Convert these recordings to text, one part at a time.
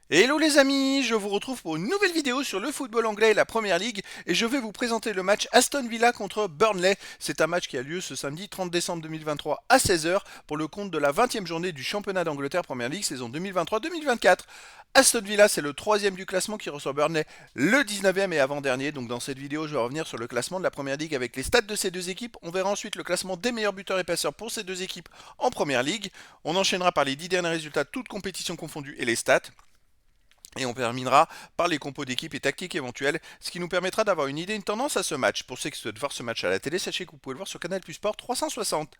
Hello les amis, je vous retrouve pour une nouvelle vidéo sur le football anglais et la Première Ligue et je vais vous présenter le match Aston Villa contre Burnley. C'est un match qui a lieu ce samedi 30 décembre 2023 à 16 heures pour le compte de la 20e journée du championnat d'Angleterre Première Ligue saison 2023-2024. Aston Villa c'est le troisième du classement qui reçoit Burnley le 19e et avant-dernier. Donc dans cette vidéo je vais revenir sur le classement de la Première Ligue avec les stats de ces deux équipes. On verra ensuite le classement des meilleurs buteurs et passeurs pour ces deux équipes en Première Ligue. On enchaînera par les 10 derniers résultats toutes compétitions confondues et les stats. Et on terminera par les compos d'équipe et tactiques éventuelles, ce qui nous permettra d'avoir une idée, une tendance à ce match. Pour ceux qui souhaitent voir ce match à la télé, sachez que vous pouvez le voir sur Canal Plus Sport 360.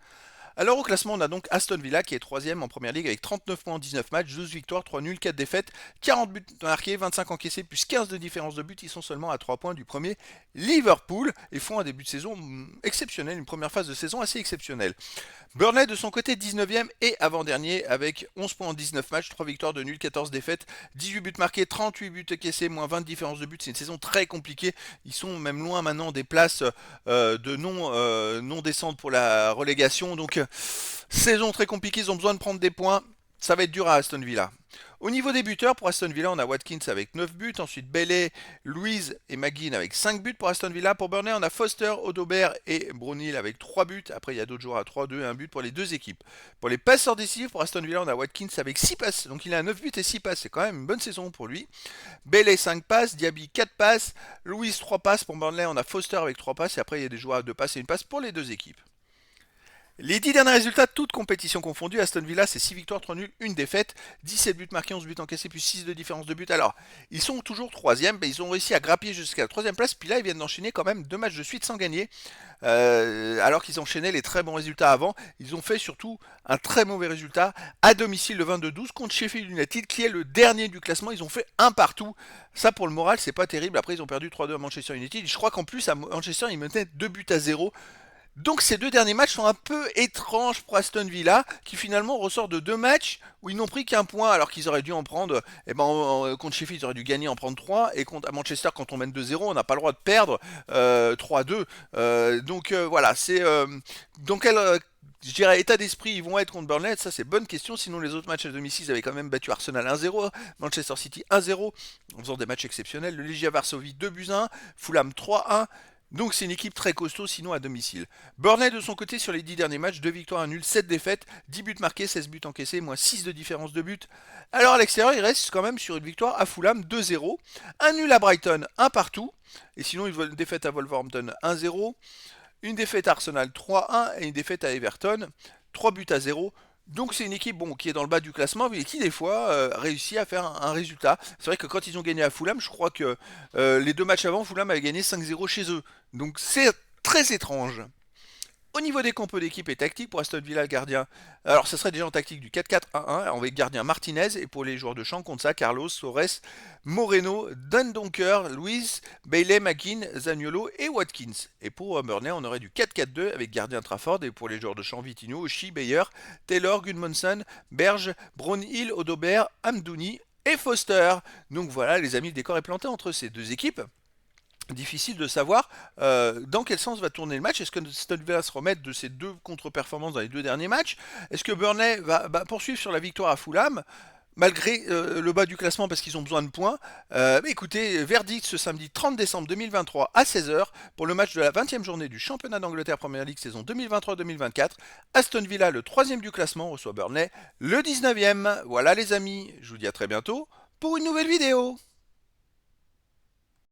Alors au classement, on a donc Aston Villa qui est troisième en première ligue avec 39 points en 19 matchs, 12 victoires, 3 nuls, 4 défaites, 40 buts marqués, 25 encaissés, plus 15 de différence de but. Ils sont seulement à 3 points du premier Liverpool et font un début de saison exceptionnel, une première phase de saison assez exceptionnelle. Burnley de son côté 19e et avant-dernier avec 11 points en 19 matchs, 3 victoires de nuls, 14 défaites, 18 buts marqués, 38 buts encaissés, moins 20 de différence de but. C'est une saison très compliquée. Ils sont même loin maintenant des places de non descente pour la relégation. Donc saison très compliquée, ils ont besoin de prendre des points. Ça va être dur à Aston Villa. Au niveau des buteurs, pour Aston Villa, on a Watkins avec 9 buts. Ensuite, Bailey, Louise et McGinn avec 5 buts pour Aston Villa. Pour Burnley, on a Foster, Odobert et Brownhill avec 3 buts. Après, il y a d'autres joueurs à 3, 2 et 1 but pour les deux équipes. Pour les passeurs décisifs, pour Aston Villa, on a Watkins avec 6 passes. Donc il a 9 buts et 6 passes. C'est quand même une bonne saison pour lui. Bailey 5 passes, Diaby 4 passes, Louise 3 passes. Pour Burnley, on a Foster avec 3 passes. Et après, il y a des joueurs à 2 passes et une passe pour les deux équipes. Les 10 derniers résultats, toutes compétitions confondues, Aston Villa c'est 6 victoires, 3 nuls, 1 défaite, 17 buts marqués, 11 buts encaissés, plus 6 de différence de but. Alors, ils sont toujours 3e, mais ils ont réussi à grappiller jusqu'à la 3e place, puis là ils viennent d'enchaîner quand même 2 matchs de suite sans gagner, alors qu'ils enchaînaient les très bons résultats avant. Ils ont fait surtout un très mauvais résultat à domicile le 22-12 contre Sheffield United, qui est le dernier du classement. Ils ont fait un partout. Ça pour le moral, c'est pas terrible. Après ils ont perdu 3-2 à Manchester United. Je crois qu'en plus à Manchester ils mettaient 2 buts à 0. Donc ces deux derniers matchs sont un peu étranges pour Aston Villa, qui finalement ressort de 2 matchs où ils n'ont pris qu'un point, alors qu'ils auraient dû en prendre, contre Sheffield, ils auraient dû gagner, en prendre 3, et contre à Manchester, quand on mène 2-0, on n'a pas le droit de perdre 3-2. Voilà, c'est dans quel je dirais état d'esprit ils vont être contre Burnley, ça c'est bonne question. Sinon les autres matchs à domicile ils avaient quand même battu Arsenal 1-0, Manchester City 1-0 en faisant des matchs exceptionnels, le Legia Varsovie 2-1, Fulham 3-1. Donc c'est une équipe très costaud sinon à domicile. Burnley de son côté sur les 10 derniers matchs, 2 victoires, 1 nul, 7 défaites, 10 buts marqués, 16 buts encaissés, moins 6 de différence de but. Alors à l'extérieur, il reste quand même sur une victoire à Fulham 2-0, un nul à Brighton, un partout, et sinon une défaite à Wolverhampton 1-0, une défaite à Arsenal 3-1 et une défaite à Everton 3 buts à 0. Donc c'est une équipe qui est dans le bas du classement mais qui des fois réussit à faire un résultat. C'est vrai que quand ils ont gagné à Fulham, je crois que les 2 matchs avant, Fulham avait gagné 5-0 chez eux. Donc c'est très étrange. Au niveau des compos d'équipe et tactique pour Aston Villa, le gardien, alors ce serait déjà en tactique du 4-4-1-1 avec gardien Martinez et pour les joueurs de champ contre ça, Carlos, Torres, Moreno, Dundonker, Luiz, Bailey, McGinn, Zaniolo et Watkins. Et pour Burnley, on aurait du 4-4-2 avec gardien Trafford et pour les joueurs de champ Vitinho, Oshie, Bayer, Taylor, Gudmundsson, Berge, Brownhill, Odobert, Amdouni et Foster. Donc voilà les amis, le décor est planté entre ces deux équipes. Difficile de savoir dans quel sens va tourner le match. Est-ce que Aston Villa se remettre de ces 2 contre-performances dans les 2 derniers matchs? Est-ce que Burnley va poursuivre sur la victoire à Fulham malgré le bas du classement parce qu'ils ont besoin de points? Mais écoutez, verdict ce samedi 30 décembre 2023 à 16 heures pour le match de la 20e journée du championnat d'Angleterre Premier League saison 2023-2024. Aston Villa, le 3e du classement, reçoit Burnley, le 19e. Voilà les amis, je vous dis à très bientôt pour une nouvelle vidéo.